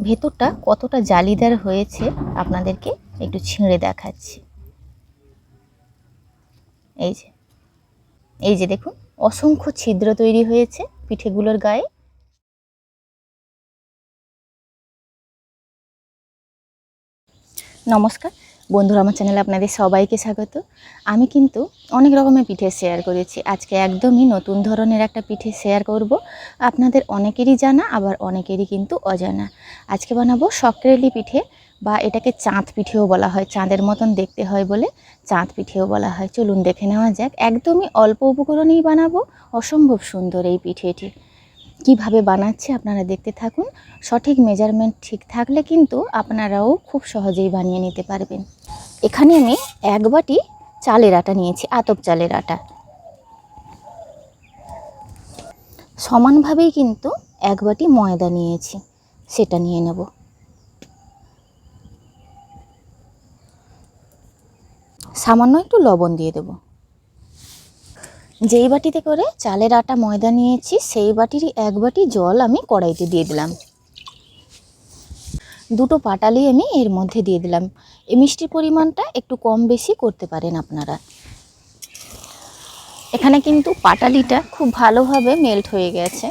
ভেতরটা কতটা জালিদার হয়েছে আপনাদেরকে একটু ছিঁড়ে দেখাচ্ছি। এই যে দেখুন, অসংখ্য ছিদ্র তৈরি হয়েছে পিঠেগুলোর গায়ে। নমস্কার বন্ধুরা, আমার চ্যানেলে আপনাদের সবাইকে স্বাগত। আমি কিন্তু অনেক রকমের পিঠে শেয়ার করেছি, আজকে একদমই নতুন ধরনের একটা পিঠে শেয়ার করব। আপনাদের অনেকেরই জানা, আবার অনেকেরই কিন্তু অজানা। আজকে বানাবো শক্রেলি পিঠে, বা এটাকে চাঁদ পিঠেও বলা হয়, চাঁদের মতন দেখতে হয় বলে চাঁদ পিঠেও বলা হয়। চলুন দেখে নেওয়া যাক। একদমই অল্প উপকরণেই বানাবো অসম্ভব সুন্দর এই পিঠেটি। কিভাবে বানাচ্ছি আপনারা দেখতে থাকুন। সঠিক মেজারমেন্ট ঠিক থাকলে কিন্তু আপনারাও খুব সহজেই বানিয়ে নিতে পারবেন। এখানে আমি 1 বাটি চালের আটা নিয়েছি, আতপ চালের আটা। সমানভাবেই কিন্তু 1 বাটি ময়দা নিয়েছি, সেটা নিয়ে নেব। সামান্য একটু লবণ দিয়ে দেব। যেই বাটিতে করে চালের আটা ময়দা নিয়েছি সেই বাটিরই 1 বাটি জল আমি কড়াইতে দিয়ে দিলাম। দুটো পাটালি আমি এর মধ্যে দিয়ে দিলাম। এই মিষ্টির পরিমাণটা একটু কম বেশি করতে পারেন আপনারা। এখানে কিন্তু পাটালিটা খুব ভালোভাবে মেল্ট হয়ে গেছে।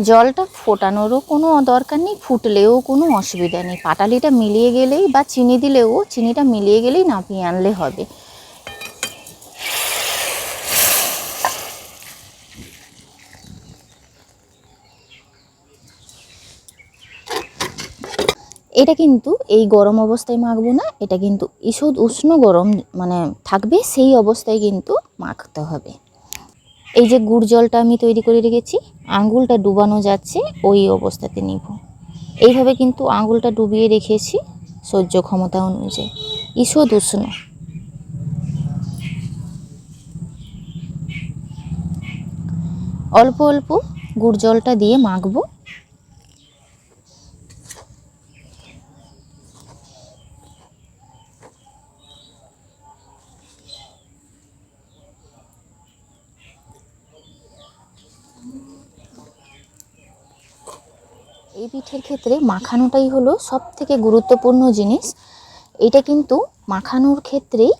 জলটা ফোটানোরও কোনো দরকার নেই, ফুটলেও কোনো অসুবিধা নেই। পাটালিটা মিলিয়ে গেলেই, বা চিনি দিলেও চিনিটা মিলিয়ে গেলেই নামিয়ে আনলে হবে। এটা কিন্তু এই গরম অবস্থায় মাখবো না, এটা কিন্তু ঈষৎ উষ্ণ গরম মানে থাকবে, সেই অবস্থায় কিন্তু মাখতে হবে। এই যে গুড় জলটা আমি তৈরি করে রেখেছি, আঙুলটা ডুবানো যাচ্ছে ওই অবস্থাতে নিব। এইভাবে কিন্তু আঙুলটা ডুবিয়ে রেখেছি সহ্য ক্ষমতা অনুযায়ী, ঈষৎ উষ্ণ। অল্প অল্প গুড় জলটা দিয়ে মাখবো। এই পিঠের ক্ষেত্রে মাখানোটাই হলো সবথেকে গুরুত্বপূর্ণ জিনিস। এটা কিন্তু মাখানোর ক্ষেত্রেই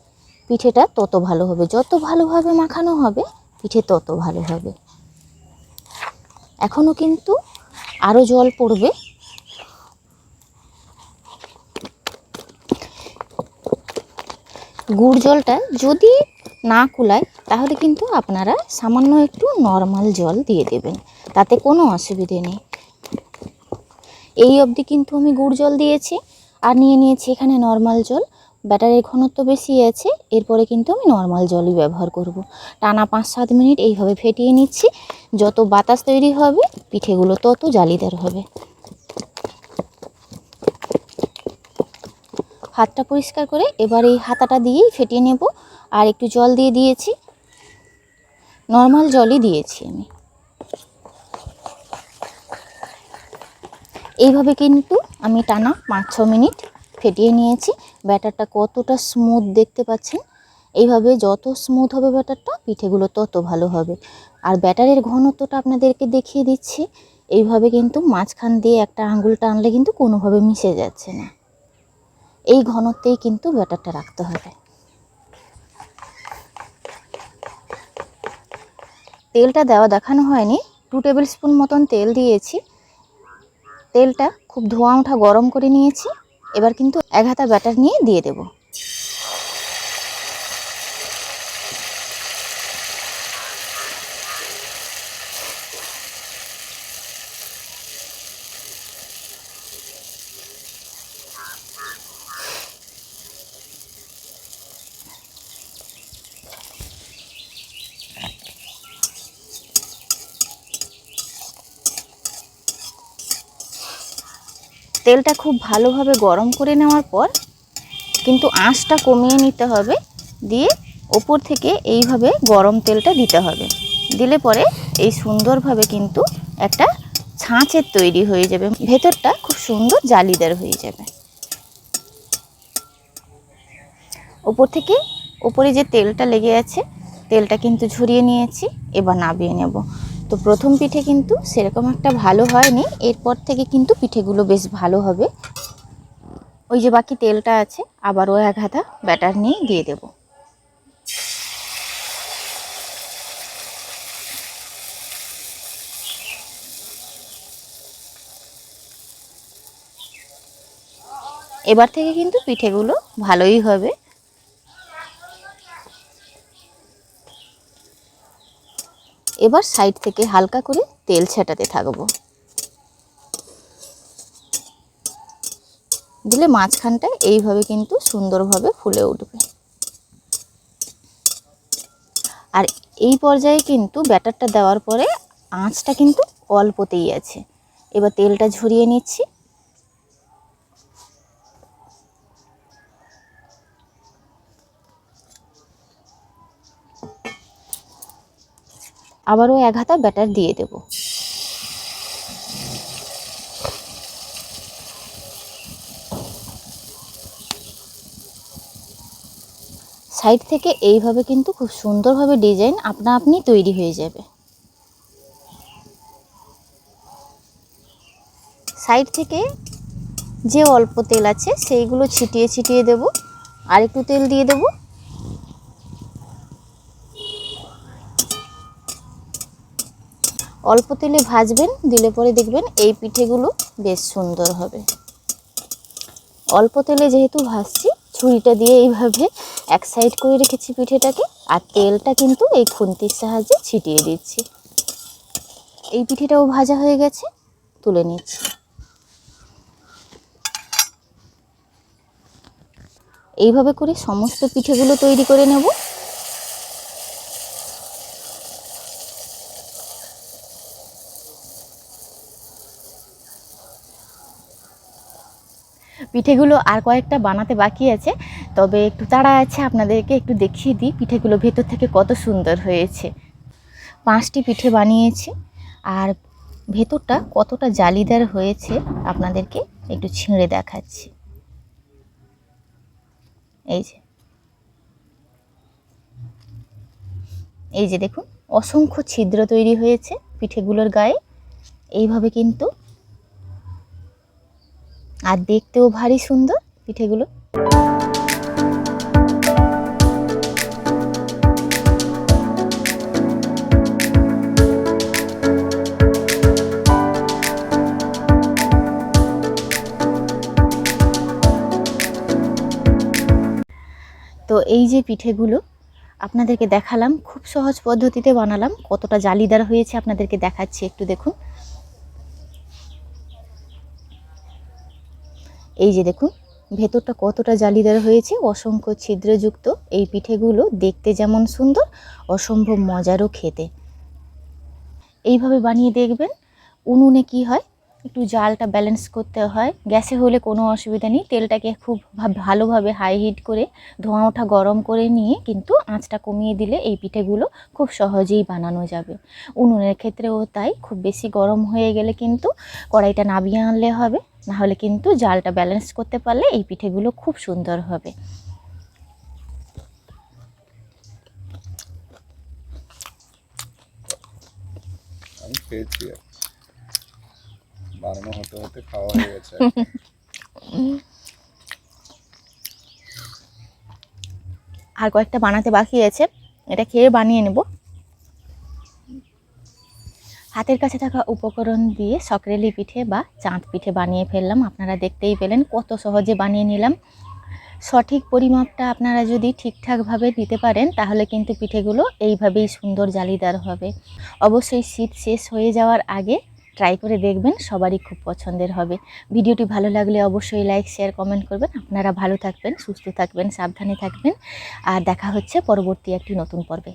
পিঠেটা তত ভালো হবে, যত ভালোভাবে মাখানো হবে পিঠে তত ভালো হবে। এখনও কিন্তু আরও জল পড়বে। গুড় জলটা যদি না কুলায় তাহলে কিন্তু আপনারা সামান্য একটু নর্মাল জল দিয়ে দেবেন, তাতে কোনো অসুবিধে নেই। এই অবধি কিন্তু আমি গুড় জল দিয়েছি, আর নিয়ে নিয়েছি এখানে নর্মাল জল। ব্যাটারের ঘনত্ব বেশি আছে, এরপরে কিন্তু আমি নর্মাল জলই ব্যবহার করব। টানা 5-7 মিনিট এইভাবে ফেটিয়ে নিচ্ছি। যত বাতাস তৈরি হবে পিঠেগুলো তত জালিদার হবে। হাতটা পরিষ্কার করে এবার এই হাতাটা দিয়েই ফেটিয়ে নেব। আর একটু জল দিয়ে দিয়েছি, নর্মাল জলই দিয়েছি আমি। এইভাবে কিন্তু আমি টানা 5-6 মিনিট ফেটিয়ে নিয়েছি। ব্যাটারটা কতটা স্মুথ দেখতে পাচ্ছেন। এইভাবে যত স্মুথ হবে ব্যাটারটা, পিঠেগুলো তত ভালো হবে। আর ব্যাটারের ঘনত্বটা আপনাদেরকে দেখিয়ে দিচ্ছি। এইভাবে কিন্তু মাঝখান দিয়ে একটা আঙুল টানলে কিন্তু কোনোভাবে মিশে যাচ্ছে না। এই ঘনত্বেই কিন্তু ব্যাটারটা রাখতে হবে। তেলটা দেওয়া দেখানো হয়নি, 2 টেবিল স্পুন মতন তেল দিয়েছি। তেলটা খুব ধোঁয়া ওঠা গরম করে নিয়েছি। এবার কিন্তু 1 হাতা ব্যাটার নিয়ে দিয়ে দেব। তেলটা খুব ভালোভাবে গরম করে নেওয়ার পর কিন্তু আঁচটা কমিয়ে নিতে হবে, দিয়ে ওপর থেকে এইভাবে গরম তেলটা দিতে হবে। দিলে পরে এই সুন্দরভাবে কিন্তু একটা ছাঁচের তৈরি হয়ে যাবে, ভেতরটা খুব সুন্দর জালিদার হয়ে যাবে। ওপর থেকে ওপরে যে তেলটা লেগে আছে তেলটা কিন্তু ঝরিয়ে নিয়েছি, এবার নামিয়ে নেব। তো প্রথম পিঠে কিন্তু সেরকম একটা ভালো হয়নি, এরপর থেকে কিন্তু পিঠেগুলো বেশ ভালো হবে। ওই যে বাকি তেলটা আছে, আবারও 1 হাতা ব্যাটার নিয়ে দিয়ে দেব। এবার থেকে কিন্তু পিঠেগুলো ভালোই হবে। এবার সাইড থেকে হালকা করে তেল ছেটাতে থাকবো, দিলে মাঝখানটায় এইভাবে কিন্তু সুন্দরভাবে ফুলে উঠবে। আর এই পর্যায়ে কিন্তু ব্যাটারটা দেওয়ার পরে আঁচটা কিন্তু অল্পতেই আছে। এবার তেলটা ঝরিয়ে নিচ্ছি। আবারও 1 হাতা ব্যাটার দিয়ে দেব। সাইড থেকে এইভাবে কিন্তু খুব সুন্দরভাবে ডিজাইন আপনা আপনি তৈরি হয়ে যাবে। সাইড থেকে যে অল্প তেল আছে সেইগুলো ছিটিয়ে ছিটিয়ে দেব, আর একটু তেল দিয়ে দেব। অল্প তেলে ভাজবেন, দিলে পরে দেখবেন এই পিঠেগুলো বেশ সুন্দর হবে। অল্প তেলে যেহেতু ভাজছি, ছুরিটা দিয়ে এইভাবে এক সাইড করে রেখেছি পিঠেটাকে, আর তেলটা কিন্তু এই খুন্তির সাহায্যে ছিটিয়ে দিচ্ছি। এই পিঠেটাও ভাজা হয়ে গেছে, তুলে নিচ্ছি। এইভাবে করে সমস্ত পিঠেগুলো তৈরি করে নেব। পিঠেগুলো আর কয়েকটা বানাতে বাকি আছে, তবে একটু তাড়া আছে, আপনাদেরকে একটু দেখিয়ে দিই পিঠেগুলো ভেতর থেকে কত সুন্দর হয়েছে। 5টি পিঠে বানিয়েছি, আর ভেতরটা কতটা জালিদার হয়েছে আপনাদেরকে একটু ছিঁড়ে দেখাচ্ছি। এই যে দেখুন, অসংখ্য ছিদ্র তৈরি হয়েছে পিঠেগুলোর গায়ে, এইভাবে কিন্তু। আর দেখতেও ভারী সুন্দর পিঠেগুলো। তো এই যে পিঠেগুলো আপনাদেরকে দেখালাম, খুব সহজ পদ্ধতিতে বানালাম, কতটা জালিদার হয়েছে আপনাদেরকে দেখাচ্ছি, একটু দেখুন। এই যে দেখুন, ভেতরটা কতটা জালিদার হয়েছে, অসংখ্য ছিদ্রযুক্ত। এই পিঠেগুলো দেখতে যেমন সুন্দর, অসম্ভব মজারও খেতে। এইভাবে বানিয়ে দেখবেন। উনুনে কি হয়, একটু জালটা ব্যালেন্স করতে হয়। গ্যাসে হলে কোনো অসুবিধা নেই, তেলটাকে খুব ভালোভাবে হাই হিট করে ধোঁয়া ওঠা গরম করে নিয়ে কিন্তু আঁচটা কমিয়ে দিলে এই পিঠেগুলো খুব সহজেই বানানো যাবে। উনুনের ক্ষেত্রেও তাই, খুব বেশি গরম হয়ে গেলে কিন্তু কড়াইটা নামিয়ে আনলে হবে, নাহলে কিন্তু জালটা ব্যালেন্স করতে পারলে এই পিঠেগুলো খুব সুন্দর হবে। আমি খেয়েছি, বানানো হতে হতে খাওয়া হয়ে গেছে। আর কয়েকটা বানাতে বাকি আছে, এটা খেয়ে বানিয়ে নেব। হাতের কাছে থাকা উপকরণ দিয়ে সকরেলি পিঠে বা চাঁদ পিঠে বানিয়ে ফেললাম। আপনারা দেখতেই পেলেন কত সহজে বানিয়ে নিলাম। সঠিক পরিমাপটা আপনারা যদি ঠিকঠাকভাবে দিতে পারেন, তাহলে কিন্তু পিঠেগুলো এইভাবেই সুন্দর জালিদার হবে। অবশ্যই শীত শেষ হয়ে যাওয়ার আগে ট্রাই করে দেখবেন, সবারই খুব পছন্দের হবে। ভিডিওটি ভালো লাগলে অবশ্যই লাইক, শেয়ার, কমেন্ট করবেন। আপনারা ভালো থাকবেন, সুস্থ থাকবেন, সাবধানে থাকবেন, আর দেখা হচ্ছে পরবর্তী একটি নতুন পর্বে।